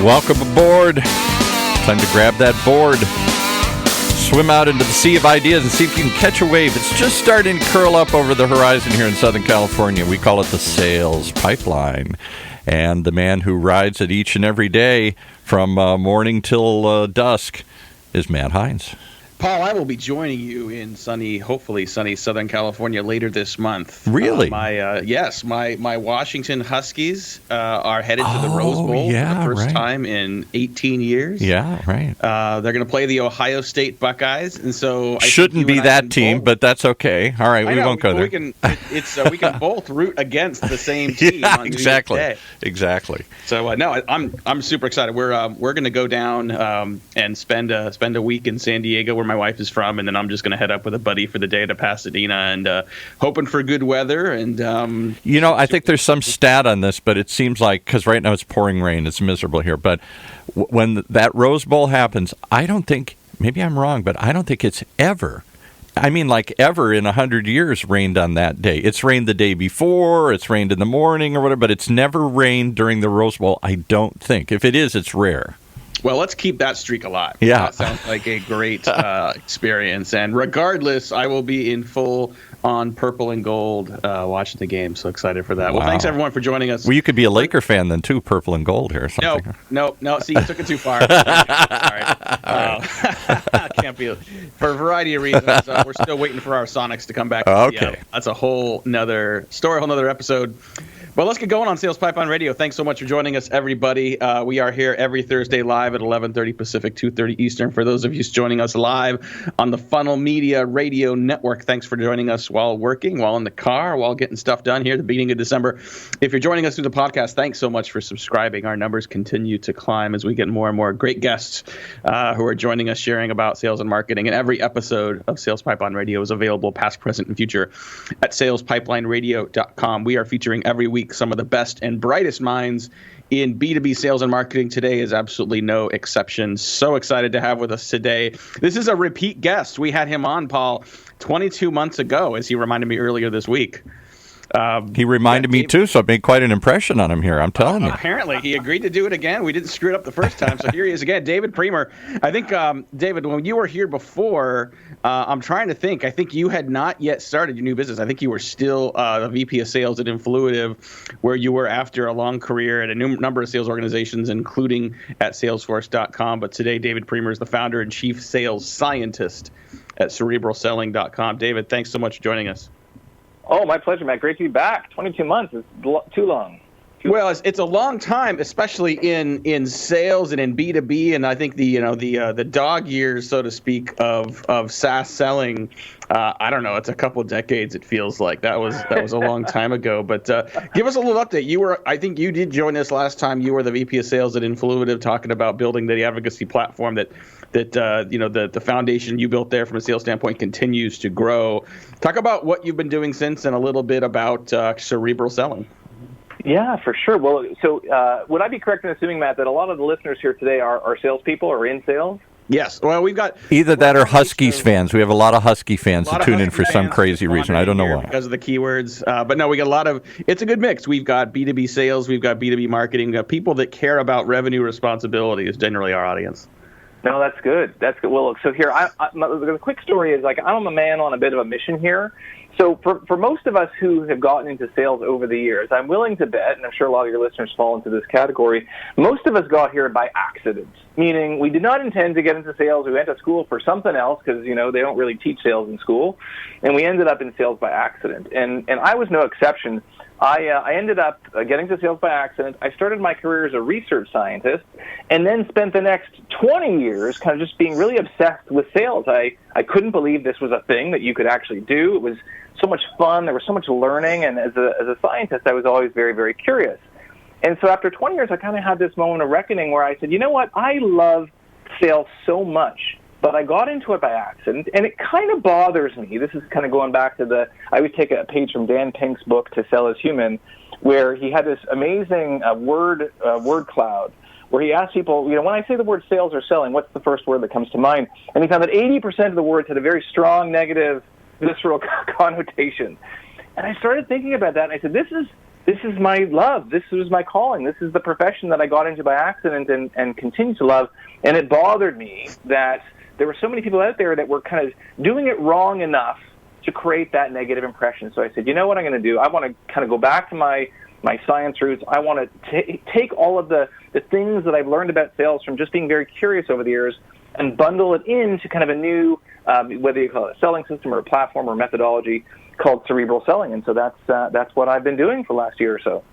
Welcome aboard. Time to grab that board, swim out into the sea of ideas, and see if you can catch a wave. It's just starting to curl up over the horizon here in Southern California. We call it the sales pipeline. And the man who rides it each and every day from morning till dusk is Matt Hines. Paul, I will be joining you in hopefully sunny Southern California later this month. Really? My Washington Huskies are headed to the Rose Bowl for the first time in 18 years. Yeah, right. They're going to play the Ohio State Buckeyes, and so shouldn't be that team, but that's okay. All right, we won't go there. We can both root against the same team. Yeah, on exactly. New Year's Day. Exactly. So I'm super excited. We're going to go down and spend a week in San Diego, where my wife is from, and then I'm just going to head up with a buddy for the day to Pasadena, and hoping for good weather. And I think there's some stat on this, but it seems like, because right now it's pouring rain, it's miserable here, but when that Rose Bowl happens, I don't think, maybe I'm wrong, but I don't think it's ever in 100 years rained on that day. It's rained the day before, it's rained in the morning or whatever, but it's never rained during the Rose Bowl, I don't think. If it is, it's rare. Well, let's keep that streak alive. Yeah. That sounds like a great experience. And regardless, I will be in full on purple and gold watching the game. So excited for that. Wow. Well, thanks, everyone, for joining us. Well, you could be a Laker fan then, too, purple and gold here or something. No. See, you took it too far. Sorry. Can't be. For a variety of reasons, we're still waiting for our Sonics to come back. Okay. That's a whole nother story, a whole nother episode. Well, let's get going on Sales Pipeline Radio. Thanks so much for joining us, everybody. We are here every Thursday live at 11:30 Pacific, 2:30 Eastern. For those of you joining us live on the Funnel Media Radio Network, thanks for joining us while working, while in the car, while getting stuff done here at the beginning of December. If you're joining us through the podcast, thanks so much for subscribing. Our numbers continue to climb as we get more and more great guests who are joining us, sharing about sales and marketing. And every episode of Sales Pipeline Radio is available past, present, and future at salespipelineradio.com. We are featuring every week some of the best and brightest minds in B2B sales and marketing. Today is absolutely no exception. So excited to have with us today. This is a repeat guest. We had him on, Paul, 22 months ago, as he reminded me earlier this week. He reminded me too, so I made quite an impression on him here, I'm telling you. Apparently, he agreed to do it again. We didn't screw it up the first time, so here he is again. David Priemer. I think, David, when you were here before, I'm trying to think. I think you had not yet started your new business. I think you were still the VP of Sales at Influitive, where you were after a long career at a number of sales organizations, including at Salesforce.com. But today, David Priemer is the founder and chief sales scientist at CerebralSelling.com. David, thanks so much for joining us. Oh, my pleasure, Matt. Great to be back. 22 months is too long. Well, it's a long time, especially in sales and in B2B, and I think the dog years, so to speak, of SaaS selling. I don't know. It's a couple of decades. It feels like that was a long time ago. But give us a little update. I think you did join us last time. You were the VP of Sales at Influitive, talking about building the advocacy platform that the foundation you built there from a sales standpoint continues to grow. Talk about what you've been doing since, and a little bit about Cerebral selling. Yeah, for sure. Well, so would I be correct in assuming, Matt, that a lot of the listeners here today are salespeople or in sales? Yes. Well, we've got either that or Huskies fans. We have a lot of Husky fans that tune in for some crazy reason. I don't know why. Because of the keywords. But no, we got a lot of. It's a good mix. We've got B2B sales. We've got B2B marketing. We've got people that care about revenue responsibility is generally our audience. No, that's good. That's good. Well, so here, the quick story is I'm a man on a bit of a mission here. So for most of us who have gotten into sales over the years, I'm willing to bet, and I'm sure a lot of your listeners fall into this category, most of us got here by accident, meaning we did not intend to get into sales. We went to school for something else because, they don't really teach sales in school, and we ended up in sales by accident. And I was no exception. I ended up getting to sales by accident. I started my career as a research scientist and then spent the next 20 years kind of just being really obsessed with sales. I couldn't believe this was a thing that you could actually do. It was so much fun. There was so much learning. And as a scientist, I was always very, very curious. And so after 20 years, I kind of had this moment of reckoning where I said, you know what? I love sales so much, but I got into it by accident, and it kind of bothers me. This is kind of going back to I would take a page from Dan Pink's book, To Sell is Human, where he had this amazing word cloud, where he asked people, when I say the word sales or selling, what's the first word that comes to mind? And he found that 80% of the words had a very strong negative, visceral connotation. And I started thinking about that, and I said, this this is my love. This was my calling. This is the profession that I got into by accident and continue to love. And it bothered me that there were so many people out there that were kind of doing it wrong enough to create that negative impression. So I said, you know what I'm going to do? I want to kind of go back to my science roots. I want to take all of the things that I've learned about sales from just being very curious over the years and bundle it into kind of a new, whether you call it a selling system or a platform or methodology called Cerebral Selling. And so that's what I've been doing for the last year or so.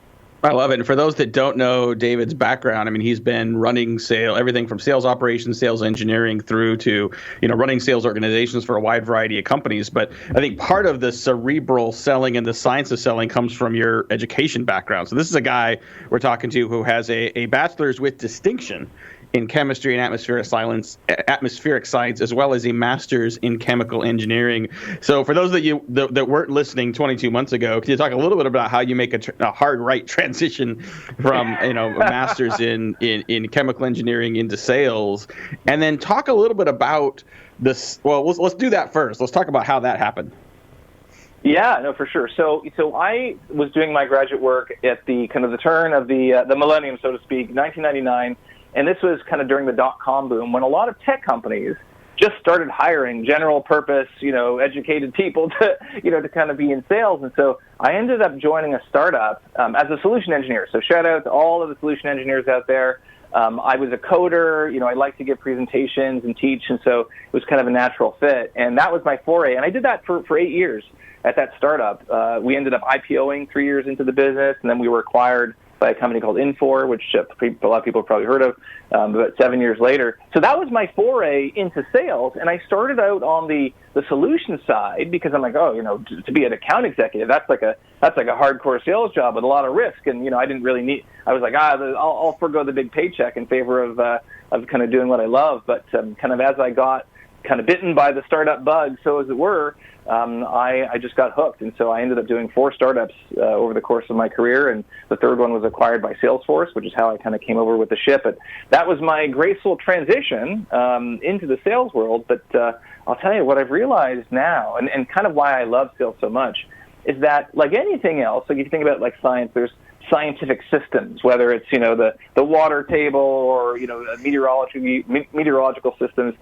I love it. And for those that don't know David's background, I mean, he's been running everything from sales operations, sales engineering through to, running sales organizations for a wide variety of companies. But I think part of the cerebral selling and the science of selling comes from your education background. So this is a guy we're talking to who has a bachelor's with distinction in chemistry and atmospheric science, as well as a master's in chemical engineering. So for those that weren't listening 22 months ago, can you talk a little bit about how you make a hard right transition from a master's in chemical engineering into sales, and then talk a little bit about this? Well, let's do that first. Let's talk about how that happened. Yeah, no, for sure. So I was doing my graduate work at the kind of the turn of the millennium, so to speak, 1999. And this was kind of during the dot-com boom when a lot of tech companies just started hiring general purpose, educated people to kind of be in sales. And so I ended up joining a startup as a solution engineer. So shout out to all of the solution engineers out there. I was a coder, I like to give presentations and teach. And so it was kind of a natural fit. And that was my foray. And I did that for 8 years at that startup. We ended up IPOing 3 years into the business, and then we were acquired by a company called Infor, which a lot of people have probably heard of, about 7 years later. So that was my foray into sales, and I started out on the solution side because I'm like, to be an account executive, that's like a hardcore sales job with a lot of risk, and I didn't really need. I was like, I'll forego the big paycheck in favor of kind of doing what I love. But kind of as I got kind of bitten by the startup bug, so as it were, I just got hooked. And so I ended up doing 4 startups over the course of my career, and the third one was acquired by Salesforce, which is how I kind of came over with the ship. But that was my graceful transition into the sales world. But I'll tell you what I've realized now, and kind of why I love sales so much, is that like anything else, like if you think about like science, there's scientific systems, whether it's, the water table or, meteorological systems.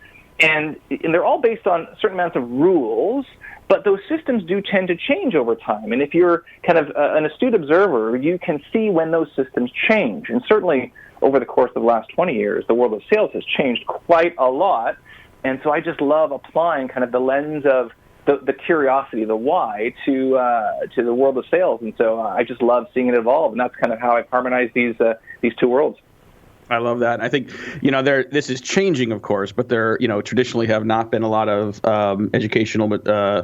And they're all based on certain amounts of rules, but those systems do tend to change over time. And if you're kind of an astute observer, you can see when those systems change. And certainly over the course of the last 20 years, the world of sales has changed quite a lot. And so I just love applying kind of the lens of the curiosity, the why, to the world of sales. And so I just love seeing it evolve. And that's kind of how I've harmonized these two worlds. I love that. I think, this is changing, of course, but there, traditionally have not been a lot of educational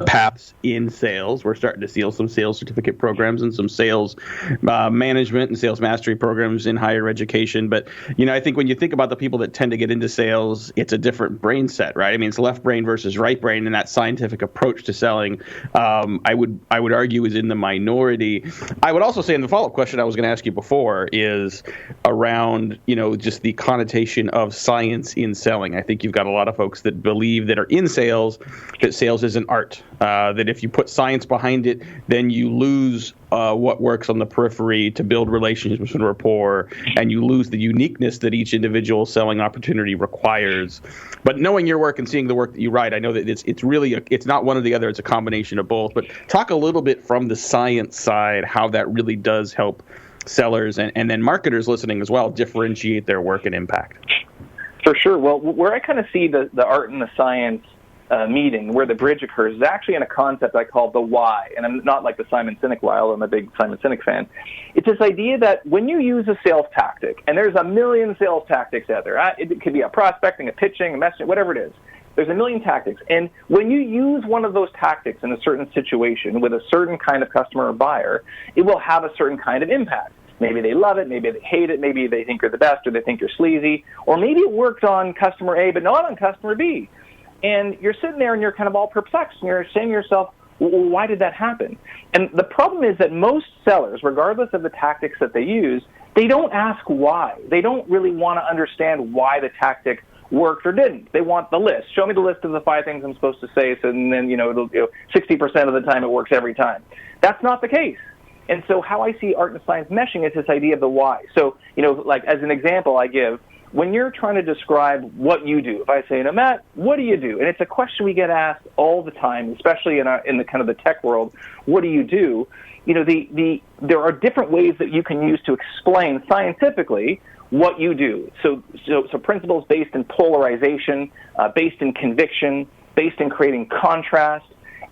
paths in sales. We're starting to see some sales certificate programs and some sales management and sales mastery programs in higher education. But, I think when you think about the people that tend to get into sales, it's a different brain set, right? I mean, it's left brain versus right brain, and that scientific approach to selling, I would argue, is in the minority. I would also say, in the follow-up question I was going to ask you before is around, just the connotation of science in selling. I think you've got a lot of folks that believe that are in sales that sales is an art, that if you put science behind it, then you lose what works on the periphery to build relationships and rapport, and you lose the uniqueness that each individual selling opportunity requires. But knowing your work and seeing the work that you write, I know that it's really it's not one or the other, it's a combination of both. But talk a little bit from the science side, how that really does help sellers and then marketers listening as well differentiate their work and impact. For sure. Well, where I kind of see the art and the science meeting, where the bridge occurs, is actually in a concept I call the why. And I'm not like the Simon Sinek why, although I'm a big Simon Sinek fan. It's this idea that when you use a sales tactic, and there's a million sales tactics out there, it could be a prospecting, a pitching, a messaging, whatever it is. There's a million tactics. And when you use one of those tactics in a certain situation with a certain kind of customer or buyer, it will have a certain kind of impact. Maybe they love it, maybe they hate it, maybe they think you're the best or they think you're sleazy, or maybe it worked on customer A but not on customer B. And you're sitting there and you're kind of all perplexed and you're saying to yourself, well, why did that happen? And the problem is that most sellers, regardless of the tactics that they use, they don't ask why. They don't really want to understand why the tactic worked or didn't. They want the list. Show me the list of the 5 things I'm supposed to say, so and then, 60% of the time it works every time. That's not the case. And so how I see art and science meshing is this idea of the why. So, like as an example I give, when you're trying to describe what you do, if I say, Matt, what do you do? And it's a question we get asked all the time, especially in the kind of the tech world. What do you do? There are different ways that you can use to explain scientifically what you do. So principles based in polarization, based in conviction, based in creating contrast.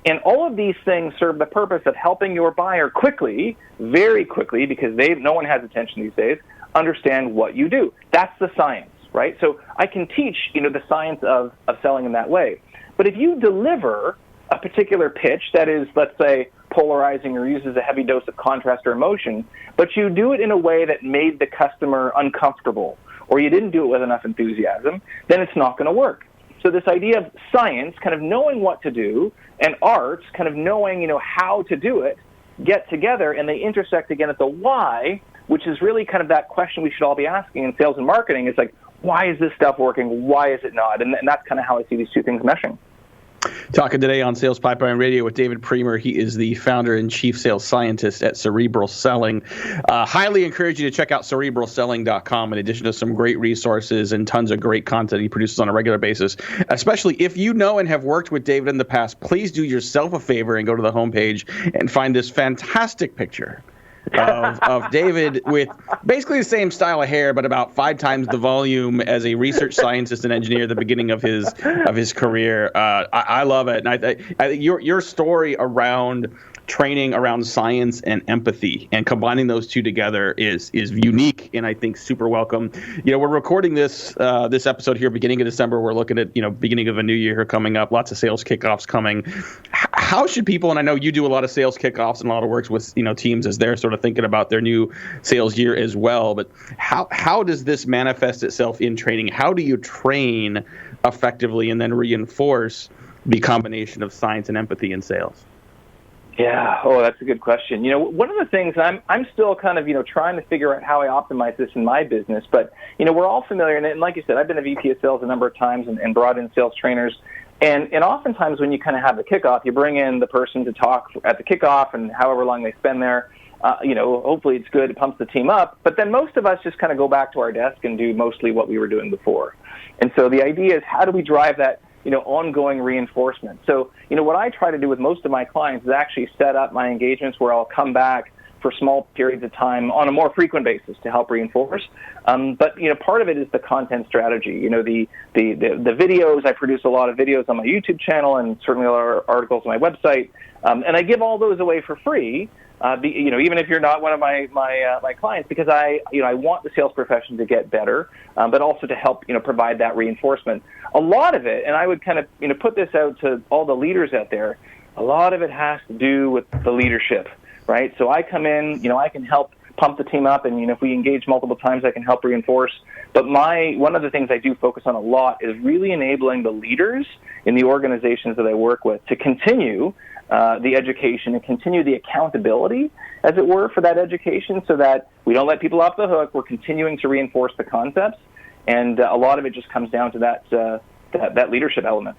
And all of these things serve the purpose of helping your buyer quickly, very quickly, because no one has attention these days, understand what you do. That's the science, right? So I can teach, the science of selling in that way. But if you deliver a particular pitch that is, let's say, polarizing or uses a heavy dose of contrast or emotion, but you do it in a way that made the customer uncomfortable, or you didn't do it with enough enthusiasm, then it's not going to work. So this idea of science, kind of knowing what to do, and arts, kind of knowing, how to do it, get together, and they intersect again at the why, which is really kind of that question we should all be asking in sales and marketing. It's like, why is this stuff working? Why is it not? And that's kind of how I see these two things meshing. Talking today on Sales Pipeline Radio with David Priemer. He is the founder and chief sales scientist at Cerebral Selling. Highly encourage you to check out cerebralselling.com in addition to some great resources and tons of great content he produces on a regular basis. Especially if you know and have worked with David in the past, please do yourself a favor and go to the homepage and find this fantastic picture of David with basically the same style of hair, but about 5 times the volume as a research scientist and engineer at the beginning of his career. I love it, and I think your story around training around science and empathy and combining those two together is unique and I think super welcome. We're recording this episode here beginning of December. We're looking at beginning of a new year here coming up. Lots of sales kickoffs coming. How should people, and I know you do a lot of sales kickoffs and a lot of works with teams as they're sort of thinking about their new sales year as well, but how does this manifest itself in training? How do you train effectively and then reinforce the combination of science and empathy in sales? Yeah. Oh, that's a good question. One of the things I'm still kind of, trying to figure out how I optimize this in my business, but, we're all familiar, and like you said, I've been a VP of sales a number of times and brought in sales trainers. And oftentimes when you kind of have the kickoff, you bring in the person to talk at the kickoff and however long they spend there. Hopefully it's good. It pumps the team up. But then most of us just kind of go back to our desk and do mostly what we were doing before. And so the idea is, how do we drive that, ongoing reinforcement? So, what I try to do with most of my clients is actually set up my engagements where I'll come back for small periods of time on a more frequent basis to help reinforce. But part of it is the content strategy. The videos. I produce a lot of videos on my YouTube channel and certainly a lot of articles on my website. And I give all those away for free. Even if you're not one of my clients, because I want the sales profession to get better, but also to help provide that reinforcement. A lot of it, and I would kind of put this out to all the leaders out there. A lot of it has to do with the leadership, right? So I come in, I can help pump the team up, and if we engage multiple times, I can help reinforce. But one of the things I do focus on a lot is really enabling the leaders in the organizations that I work with to continue the education and continue the accountability, as it were, for that education, so that we don't let people off the hook. We're continuing to reinforce the concepts, and a lot of it just comes down to that leadership element.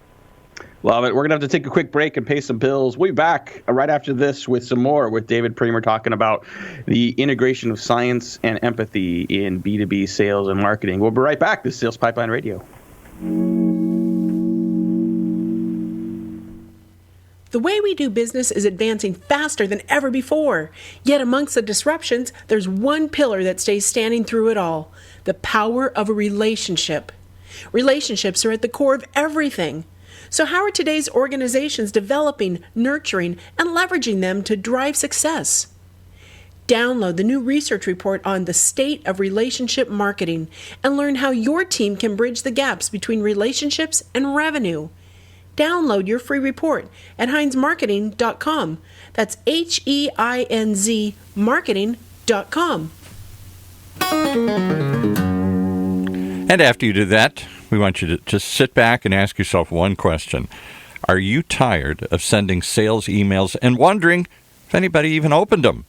Love it. We're going to have to take a quick break and pay some bills. We'll be back right after this with some more with David Priemer talking about the integration of science and empathy in B2B sales and marketing. We'll be right back. This is Sales Pipeline Radio. The way we do business is advancing faster than ever before. Yet amongst the disruptions, there's one pillar that stays standing through it all: the power of a relationship. Relationships are at the core of everything. So how are today's organizations developing, nurturing, and leveraging them to drive success? Download the new research report on the state of relationship marketing and learn how your team can bridge the gaps between relationships and revenue. Download your free report at heinzmarketing.com. That's HEINZ marketing.com. And after you do that, we want you to just sit back and ask yourself one question. Are you tired of sending sales emails and wondering if anybody even opened them?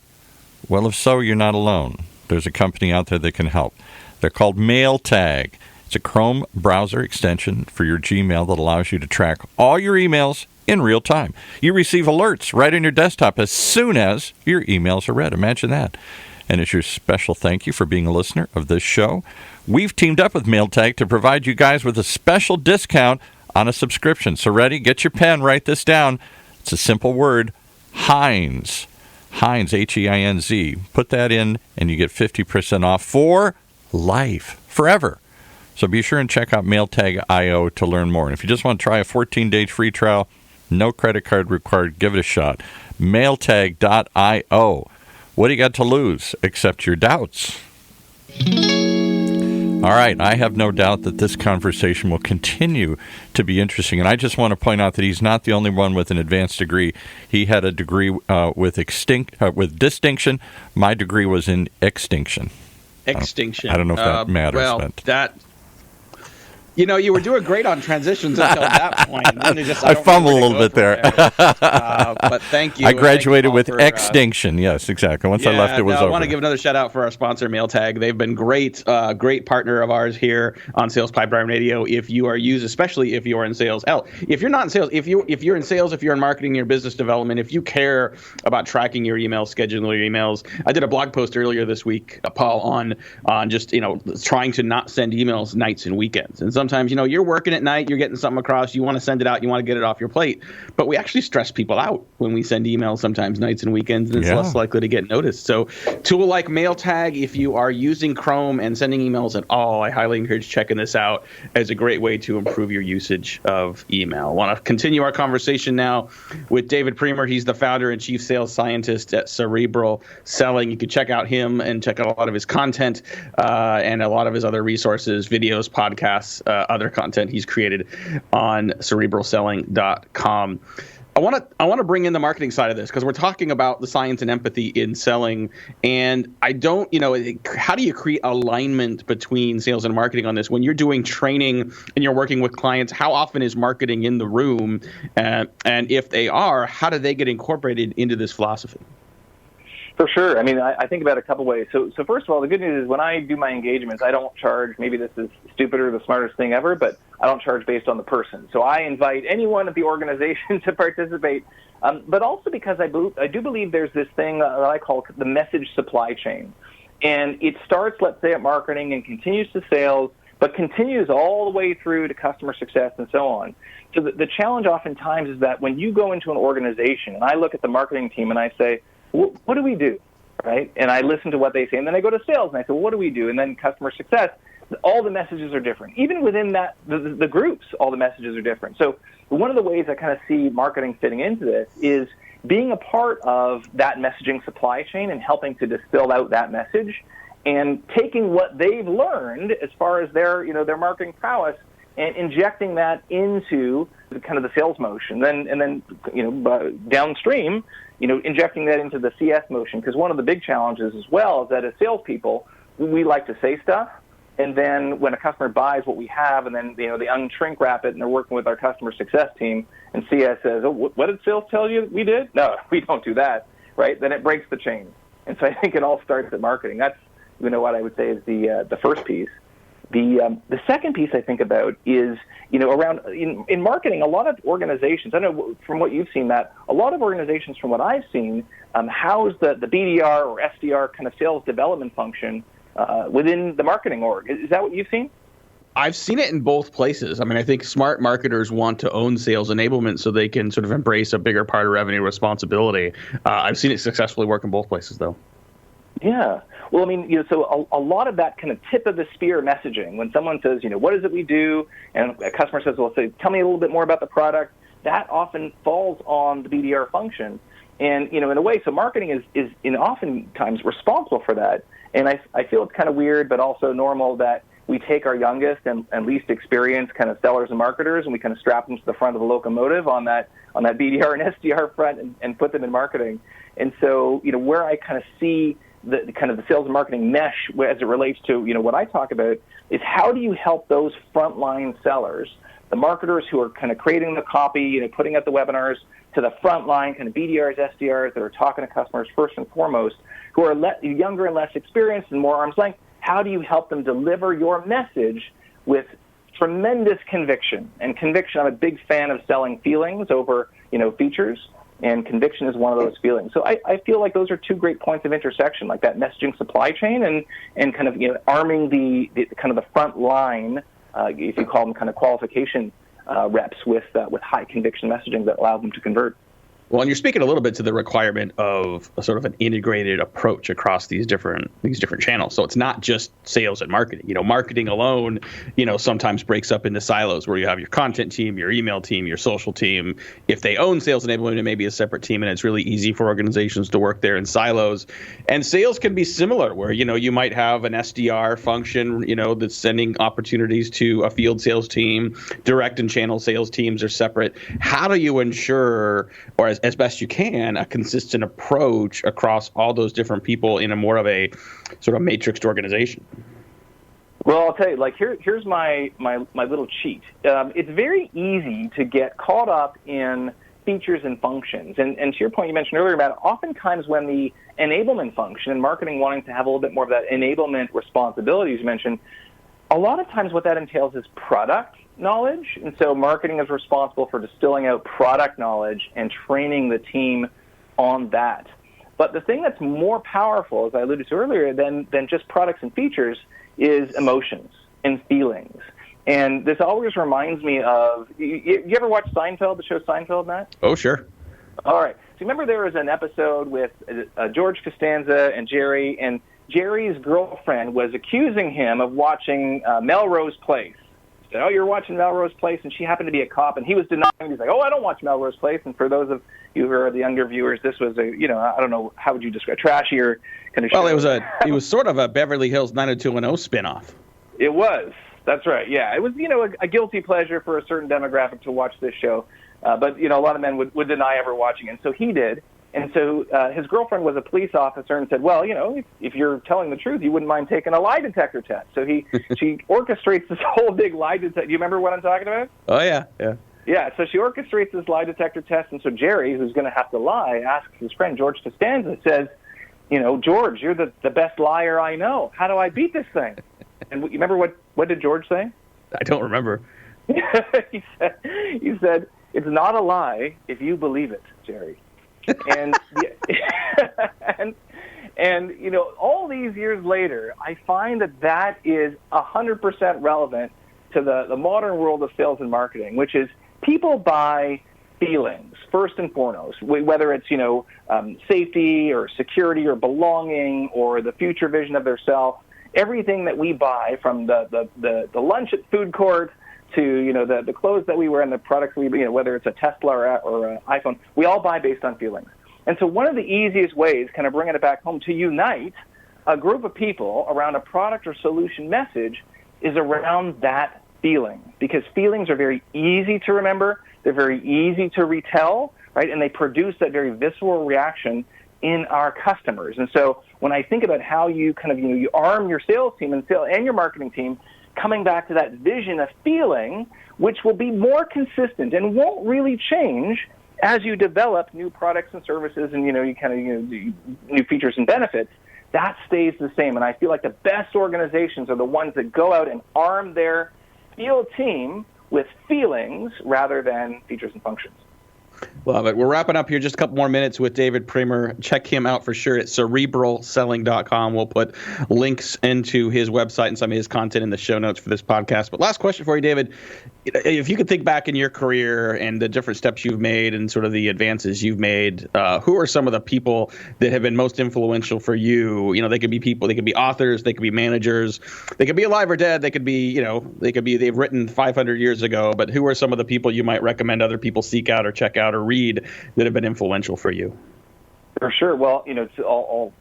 Well, if so, you're not alone. There's a company out there that can help. They're called MailTag. It's a Chrome browser extension for your Gmail that allows you to track all your emails in real time. You receive alerts right on your desktop as soon as your emails are read. Imagine that. And as your special thank you for being a listener of this show, we've teamed up with MailTag to provide you guys with a special discount on a subscription. So ready? Get your pen. Write this down. It's a simple word. Heinz. Heinz, H-E-I-N-Z. Put that in, and you get 50% off for life, forever. So be sure and check out MailTag.io to learn more. And if you just want to try a 14-day free trial, no credit card required, give it a shot. MailTag.io. What do you got to lose except your doubts? All right, I have no doubt that this conversation will continue to be interesting. And I just want to point out that he's not the only one with an advanced degree. He had a degree with distinction. My degree was in extinction. Extinction. I don't know if that matters. Well, you were doing great on transitions until that point. And then I fumbled a little bit there. But thank you. I graduated with extinction. Yes, exactly. Once I left, it was over. I want to give another shout out for our sponsor, MailTag. They've been great, great partner of ours here on Sales Pipeline Radio. If you are especially if you are in sales. If you're not in sales, if you're in sales, if you're in marketing, your business development, if you care about tracking your emails, scheduling your emails. I did a blog post earlier this week, Paul, on just trying to not send emails nights and weekends. And sometimes, you're working at night, you're getting something across, you want to send it out, you want to get it off your plate. But we actually stress people out when we send emails sometimes nights and weekends, and it's less likely to get noticed. So tool like MailTag, if you are using Chrome and sending emails at all, I highly encourage checking this out as a great way to improve your usage of email. I want to continue our conversation now with David Priemer. He's the founder and chief sales scientist at Cerebral Selling. You can check out him and check out a lot of his content and a lot of his other resources, videos, podcasts, other content he's created on cerebralselling.com. I want to bring in the marketing side of this because we're talking about the science and empathy in selling, and how do you create alignment between sales and marketing on this when you're doing training and you're working with clients? How often is marketing in the room, and if they are, how do they get incorporated into this philosophy? For sure. I mean, I think about it a couple ways. So first of all, the good news is when I do my engagements, I don't charge, maybe this is stupid or the smartest thing ever, but I don't charge based on the person. So I invite anyone at the organization to participate, but also because I do believe there's this thing that I call the message supply chain. And it starts, let's say, at marketing and continues to sales, but continues all the way through to customer success and so on. So the challenge oftentimes is that when you go into an organization, and I look at the marketing team and I say, what do we do, right? And I listen to what they say, and then I go to sales, and I say, well, what do we do? And then customer success, all the messages are different. Even within that, the groups, all the messages are different. So one of the ways I kind of see marketing fitting into this is being a part of that messaging supply chain and helping to distill out that message and taking what they've learned as far as their marketing prowess and injecting that into kind of the sales motion. And then downstream, injecting that into the CS motion, because one of the big challenges as well is that as salespeople, we like to say stuff, and then when a customer buys what we have, and then they unshrink wrap it, and they're working with our customer success team, and CS says, "Oh, what did sales tell you we did?" No, we don't do that, right? Then it breaks the chain, and so I think it all starts at marketing. That's what I would say is the first piece. The second piece I think about is, around in marketing, a lot of organizations, I know from what you've seen that, a lot of organizations from what I've seen, house the BDR or SDR kind of sales development function within the marketing org. Is that what you've seen? I've seen it in both places. I mean, I think smart marketers want to own sales enablement so they can sort of embrace a bigger part of revenue responsibility. I've seen it successfully work in both places, though. Yeah. Well, I mean, so a lot of that kind of tip of the spear messaging, when someone says, what is it we do? And a customer says, well, tell me a little bit more about the product. That often falls on the BDR function. And, in a way, so marketing is oftentimes responsible for that. And I feel it's kind of weird, but also normal that we take our youngest and least experienced kind of sellers and marketers, and we kind of strap them to the front of the locomotive on that BDR and SDR front and put them in marketing. And so, where I kind of see the kind of the sales and marketing mesh as it relates to, what I talk about is how do you help those frontline sellers, the marketers who are kind of creating the copy, putting out the webinars, to the frontline kind of BDRs, SDRs that are talking to customers first and foremost, who are younger and less experienced and more arm's length. How do you help them deliver your message with tremendous conviction? And conviction, I'm a big fan of selling feelings over features, and conviction is one of those feelings. So I feel like those are two great points of intersection, like that messaging supply chain and kind of arming the kind of the front line, if you call them kind of qualification reps with high conviction messaging that allows them to convert. Well, and you're speaking a little bit to the requirement of a sort of an integrated approach across these different channels. So it's not just sales and marketing. Marketing alone, sometimes breaks up into silos where you have your content team, your email team, your social team. If they own sales enablement, it may be a separate team, and it's really easy for organizations to work there in silos. And sales can be similar, where you might have an SDR function, that's sending opportunities to a field sales team. Direct and channel sales teams are separate. How do you ensure, or as best you can, a consistent approach across all those different people in a more of a sort of matrixed organization? Well, I'll tell you, here's my little cheat. It's very easy to get caught up in features and functions. And to your point you mentioned earlier about oftentimes when the enablement function and marketing wanting to have a little bit more of that enablement responsibilities you mentioned, a lot of times what that entails is product knowledge, and so marketing is responsible for distilling out product knowledge and training the team on that. But the thing that's more powerful, as I alluded to earlier, than just products and features is emotions and feelings. And this always reminds me of, you ever watch Seinfeld, the show Seinfeld, Matt? Oh, sure. All right. So remember there was an episode with George Costanza and Jerry, and Jerry's girlfriend was accusing him of watching Melrose Place. Said, "Oh, you're watching Melrose Place," and she happened to be a cop, and he was denying. He's like, "Oh, I don't watch Melrose Place." And for those of you who are the younger viewers, this was I don't know, how would you describe, trashier kind of show. Well, it was sort of a Beverly Hills 90210 spinoff. It was. That's right. Yeah, it was a guilty pleasure for a certain demographic to watch this show, but a lot of men would deny ever watching it. And so he did. And so his girlfriend was a police officer and said, well, if you're telling the truth, you wouldn't mind taking a lie detector test. So she orchestrates this whole big lie detector. Do you remember what I'm talking about? Oh, yeah. Yeah, so she orchestrates this lie detector test. And so Jerry, who's going to have to lie, asks his friend George Costanza, says, George, you're the best liar I know. How do I beat this thing? And you remember what did George say? I don't remember. He said, it's not a lie if you believe it, Jerry. And all these years later, I find that is 100% relevant to the modern world of sales and marketing, which is people buy feelings first and foremost, whether it's safety or security or belonging or the future vision of their self. Everything that we buy, from the lunch at food court to the clothes that we wear and the products we whether it's a Tesla or an iPhone, we all buy based on feelings. And so one of the easiest ways, kind of bringing it back home, to unite a group of people around a product or solution message is around that feeling, because feelings are very easy to remember, they're very easy to retell, right? And they produce that very visceral reaction in our customers. And so when I think about how you kind of you arm your sales team and your marketing team, coming back to that vision of feeling, which will be more consistent and won't really change as you develop new products and services and new features and benefits, that stays the same. And I feel like the best organizations are the ones that go out and arm their field team with feelings rather than features and functions. Love it. We're wrapping up here. Just a couple more minutes with David Priemer. Check him out for sure at cerebralselling.com. We'll put links into his website and some of his content in the show notes for this podcast. But last question for you, David. If you could think back in your career and the different steps you've made and sort of the advances you've made, who are some of the people that have been most influential for you? They could be people, they could be authors, they could be managers, they could be alive or dead, they could be, they've written 500 years ago, but who are some of the people you might recommend other people seek out or check out or read that have been influential for you? For sure. Well,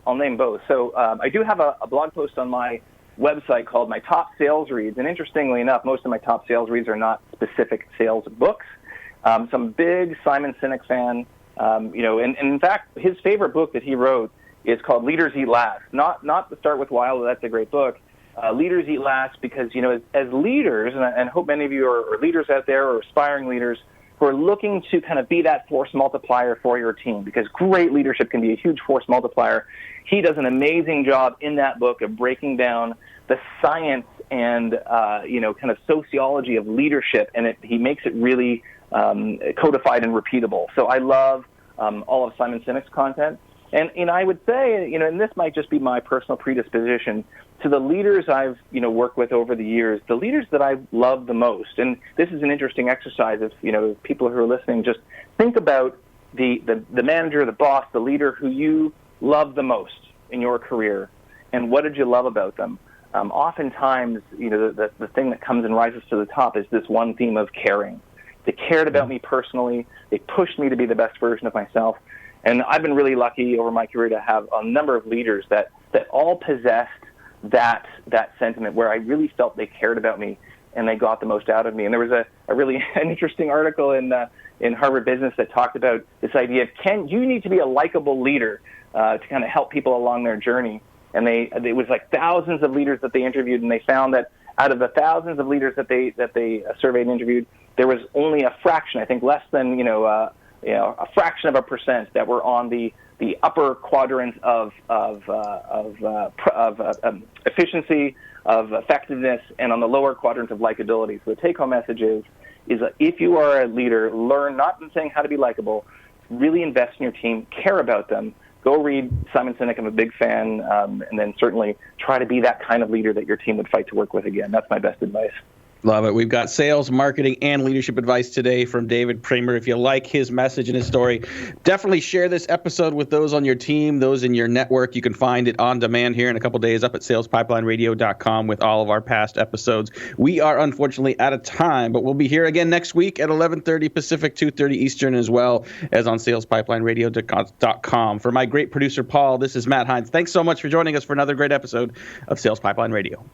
I'll name both. So I do have a blog post on my website called My Top Sales Reads, and interestingly enough, most of my top sales reads are not specific sales books. So I'm a big Simon Sinek fan, and in fact, his favorite book that he wrote is called Leaders Eat Last. Not The Start With Why, that's a great book. Leaders Eat Last because, as leaders, and I hope many of you are leaders out there or aspiring leaders who are looking to kind of be that force multiplier for your team, because great leadership can be a huge force multiplier. He does an amazing job in that book of breaking down the science and, kind of sociology of leadership, and he makes it really codified and repeatable. So I love all of Simon Sinek's content. And I would say, and this might just be my personal predisposition, to the leaders I've, worked with over the years, the leaders that I love the most, and this is an interesting exercise if, people who are listening, just think about the manager, the boss, the leader who you love the most in your career, and what did you love about them? Oftentimes, the thing that comes and rises to the top is this one theme of caring. They cared about me personally. They pushed me to be the best version of myself. And I've been really lucky over my career to have a number of leaders that all possessed that sentiment, where I really felt they cared about me and they got the most out of me. And there was a really an interesting article in Harvard Business that talked about this idea of you need to be a likable leader to kind of help people along their journey. And it was like thousands of leaders that they interviewed, and they found that out of the thousands of leaders that they surveyed and interviewed, there was only a fraction, I think less than a fraction of a percent that were on the upper quadrants of efficiency, of effectiveness, and on the lower quadrants of likability. So the take-home message is that if you are a leader, learn not in saying how to be likable, really invest in your team, care about them. Go read Simon Sinek. I'm a big fan, and then certainly try to be that kind of leader that your team would fight to work with again. That's my best advice. Love it. We've got sales, marketing, and leadership advice today from David Kramer. If you like his message and his story, definitely share this episode with those on your team, those in your network. You can find it on demand here in a couple days up at salespipelineradio.com with all of our past episodes. We are unfortunately out of time, but we'll be here again next week at 11:30 Pacific, 2:30 Eastern, as well as on salespipelineradio.com. For my great producer, Paul, this is Matt Hines. Thanks so much for joining us for another great episode of Sales Pipeline Radio.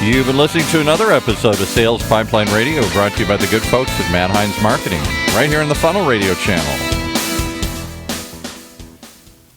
You've been listening to another episode of Sales Pipeline Radio, brought to you by the good folks at Matt Hines Marketing, right here on the Funnel Radio channel.